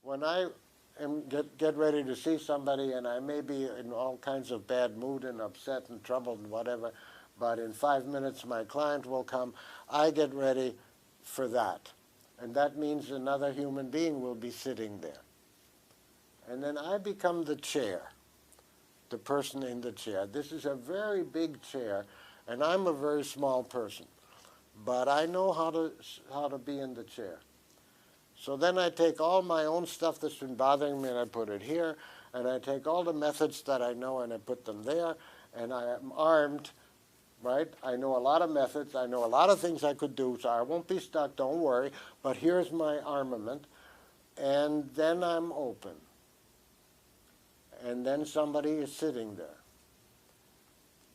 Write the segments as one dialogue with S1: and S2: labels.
S1: when I get ready to see somebody, and I may be in all kinds of bad mood and upset and troubled and whatever, but in 5 minutes my client will come, I get ready for that. And that means another human being will be sitting there. And then I become the chair, the person in the chair. This is a very big chair, and I'm a very small person. But I know how to be in the chair. So then I take all my own stuff that's been bothering me and I put it here, and I take all the methods that I know and I put them there, and I am armed, right? I know a lot of methods, I know a lot of things I could do, so I won't be stuck, don't worry, but here's my armament, and then I'm open. And then somebody is sitting there,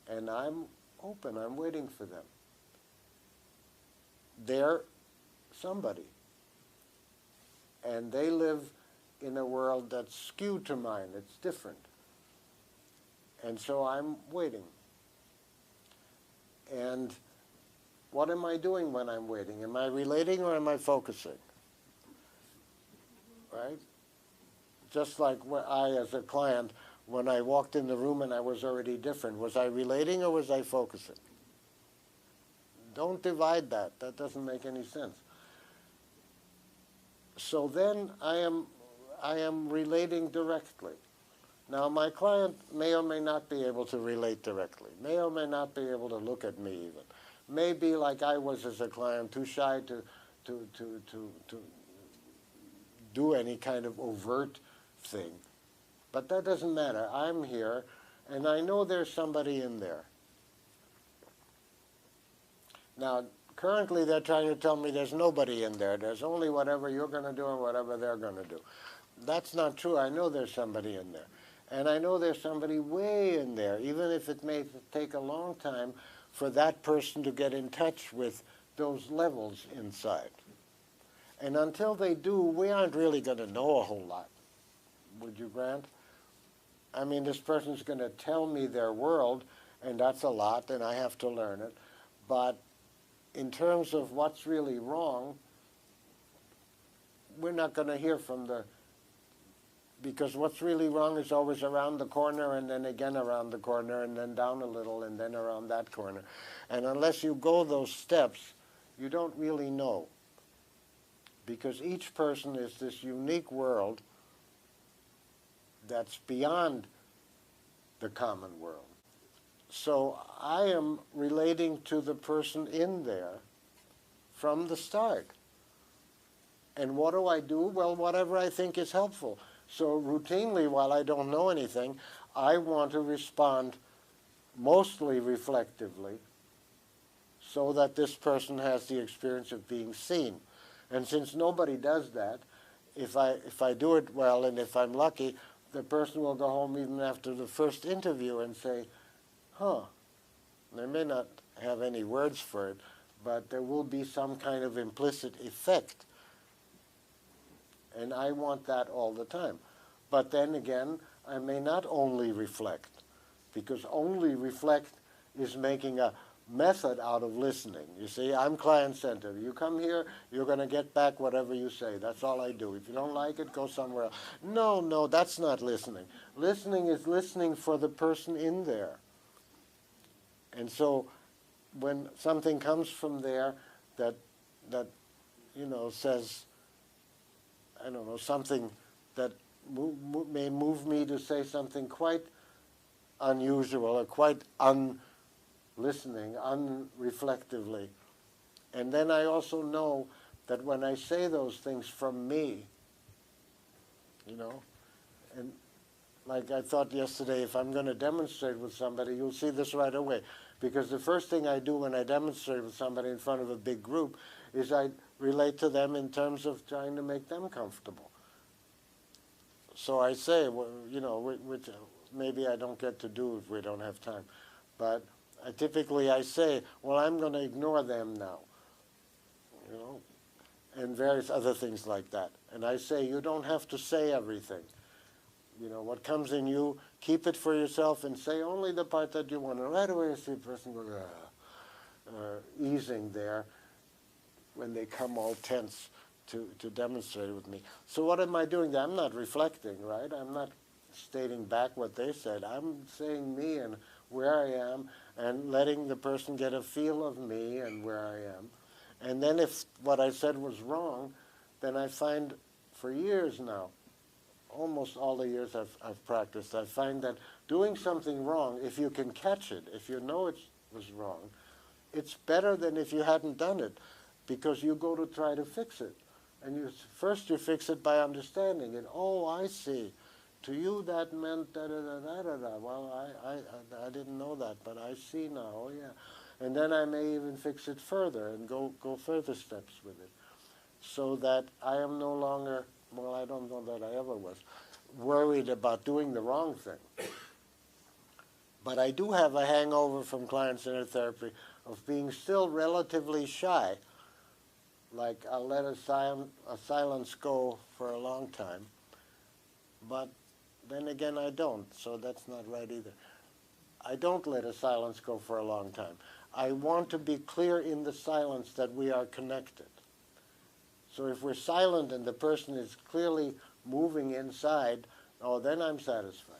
S1: and I'm open, I'm waiting for them. They're somebody. And they live in a world that's skewed to mine. It's different. And so I'm waiting. And what am I doing when I'm waiting? Am I relating or am I focusing? Right? Just like I, as a client, when I walked in the room and I was already different, was I relating or was I focusing? Don't divide that. That doesn't make any sense. So then I am relating directly. Now my client may or may not be able to relate directly, may or may not be able to look at me even. May be like I was as a client, too shy to do any kind of overt thing. But that doesn't matter. I'm here, and I know there's somebody in there. Now, currently, they're trying to tell me there's nobody in there. There's only whatever you're going to do and whatever they're going to do. That's not true. I know there's somebody in there. And I know there's somebody way in there, even if it may take a long time for that person to get in touch with those levels inside. And until they do, we aren't really going to know a whole lot. Would you grant? I mean, this person's going to tell me their world, and that's a lot, and I have to learn it. But in terms of what's really wrong, we're not going to hear from because what's really wrong is always around the corner and then again around the corner and then down a little and then around that corner. And unless you go those steps, you don't really know. Because each person is this unique world that's beyond the common world. So I am relating to the person in there from the start. And what do I do? Well, whatever I think is helpful. So routinely, while I don't know anything, I want to respond mostly reflectively so that this person has the experience of being seen. And since nobody does that, if I do it well and if I'm lucky, the person will go home even after the first interview and say, huh, they may not have any words for it, but there will be some kind of implicit effect. And I want that all the time. But then again, I may not only reflect, because only reflect is making a method out of listening. You see, I'm client-centered. You come here, you're going to get back whatever you say. That's all I do. If you don't like it, go somewhere else. No, that's not listening. Listening is listening for the person in there. And so when something comes from there that says, I don't know, something that may move me to say something quite unusual or quite unlistening, unreflectively. And then I also know that when I say those things from me, and like I thought yesterday, if I'm going to demonstrate with somebody, you'll see this right away. Because the first thing I do when I demonstrate with somebody in front of a big group is I relate to them in terms of trying to make them comfortable. So I say, which maybe I don't get to do if we don't have time, but typically I say, well, I'm going to ignore them now, and various other things like that. And I say, you don't have to say everything. What comes in you, keep it for yourself and say only the part that you want. And right away you see a person go, easing there when they come all tense to demonstrate with me. So what am I doing there? I'm not reflecting, right? I'm not stating back what they said. I'm saying me and where I am and letting the person get a feel of me and where I am. And then if what I said was wrong, then I find for years now, almost all the years I've practiced, I find that doing something wrong, if you can catch it, if you know it was wrong, it's better than if you hadn't done it, because you go to try to fix it. And first you fix it by understanding it. Oh, I see. To you that meant da-da-da-da-da-da. Well, I didn't know that, but I see now. Oh, yeah. And then I may even fix it further and go further steps with it, so that I am no longer, well, I don't know that I ever was, worried about doing the wrong thing. But I do have a hangover from client-centered therapy of being still relatively shy. Like, I'll let a silence go for a long time, but then again I don't, so that's not right either. I don't let a silence go for a long time. I want to be clear in the silence that we are connected. So if we're silent and the person is clearly moving inside, oh, then I'm satisfied.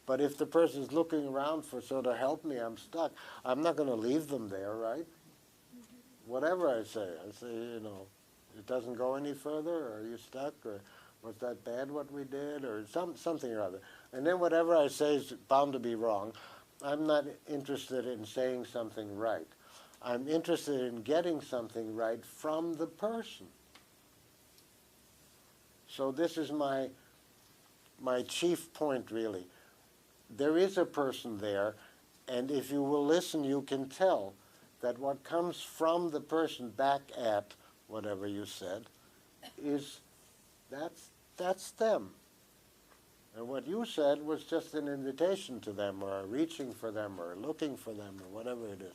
S1: But if the person is looking around for sort of help me, I'm stuck, I'm not going to leave them there, right? Whatever I say, you know, it doesn't go any further, or are you stuck, or was that bad what we did, or something or other. And then whatever I say is bound to be wrong. I'm not interested in saying something right. I'm interested in getting something right from the person. So this is my chief point, really. There is a person there, and if you will listen, you can tell that what comes from the person back at whatever you said is that's them. And what you said was just an invitation to them, or reaching for them, or looking for them, or whatever it is.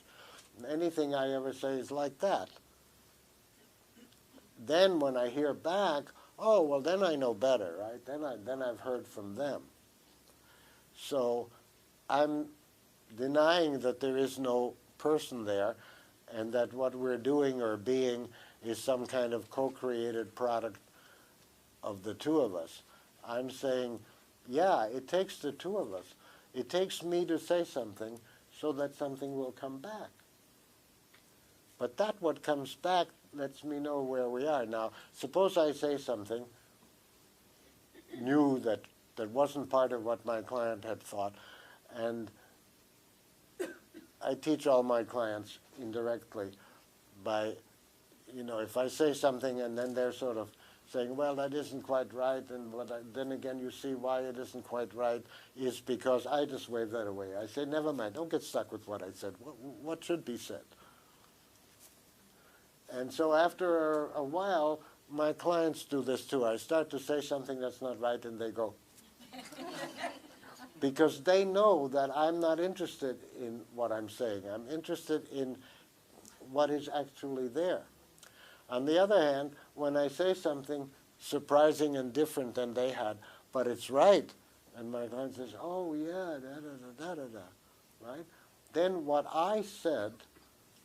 S1: Anything I ever say is like that. Then when I hear back, oh, well, then I know better, right? Then I've heard from them. So I'm denying that there is no person there, and that what we're doing or being is some kind of co-created product of the two of us. I'm saying, yeah, it takes the two of us. It takes me to say something so that something will come back. But that what comes back lets me know where we are. Now, suppose I say something new that wasn't part of what my client had thought, and I teach all my clients indirectly by, you know, if I say something and then they're sort of saying, well, that isn't quite right, and then again you see why it isn't quite right is because I just wave that away. I say, never mind, don't get stuck with what I said. What should be said? And so after a while, my clients do this too. I start to say something that's not right, and they go. Because they know that I'm not interested in what I'm saying. I'm interested in what is actually there. On the other hand, when I say something surprising and different than they had, but it's right, and my client says, oh, yeah, da-da-da-da-da-da, right? Then what I said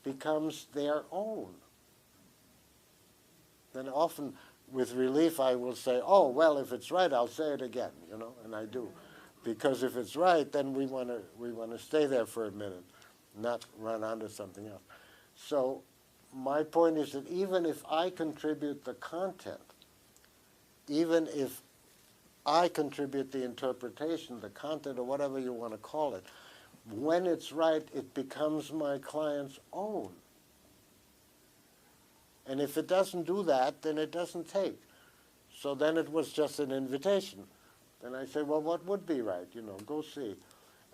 S1: becomes their own. Then often, with relief, I will say, oh, well, if it's right, I'll say it again, you know, and I do. Because if it's right, then we want to stay there for a minute, not run onto something else. So my point is that even if I contribute the content, even if I contribute the interpretation, the content, or whatever you want to call it, when it's right, it becomes my client's own. And if it doesn't do that, then it doesn't take. So then it was just an invitation. Then I say, well, what would be right? You know, go see.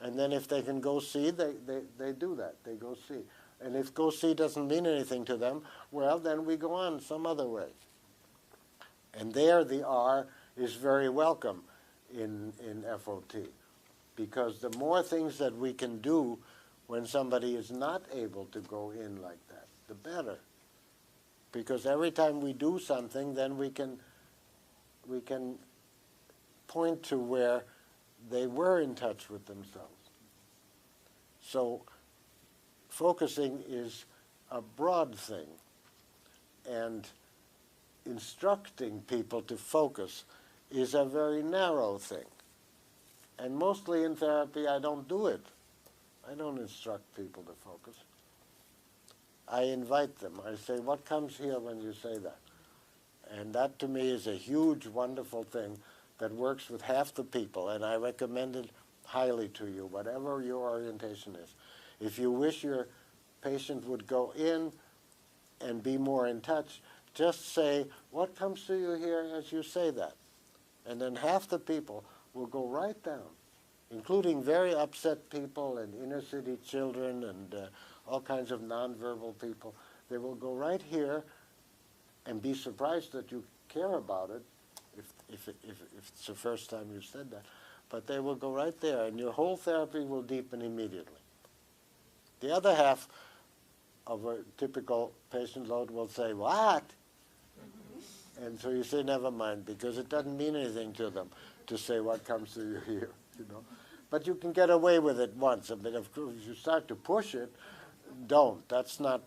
S1: And then if they can go see, they do that. They go see. And if go see doesn't mean anything to them, well, then we go on some other way. And there the R is very welcome in FOT. Because the more things that we can do when somebody is not able to go in like that, the better. Because every time we do something, then we can point to where they were in touch with themselves. So focusing is a broad thing. And instructing people to focus is a very narrow thing. And mostly in therapy, I don't do it. I don't instruct people to focus. I invite them. I say, what comes here when you say that? And that to me is a huge, wonderful thing that works with half the people, and I recommend it highly to you, whatever your orientation is. If you wish your patient would go in and be more in touch, just say, what comes to you here as you say that? And then half the people will go right down, including very upset people and inner city children and all kinds of nonverbal people. They will go right here and be surprised that you care about it if it's the first time you've said that. But they will go right there, and your whole therapy will deepen immediately. The other half of a typical patient load will say, what? And so you say, never mind, because it doesn't mean anything to them to say what comes to you here, you know. But you can get away with it once. But of course, if you start to push it, don't. That's not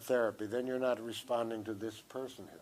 S1: therapy. Then you're not responding to this person here.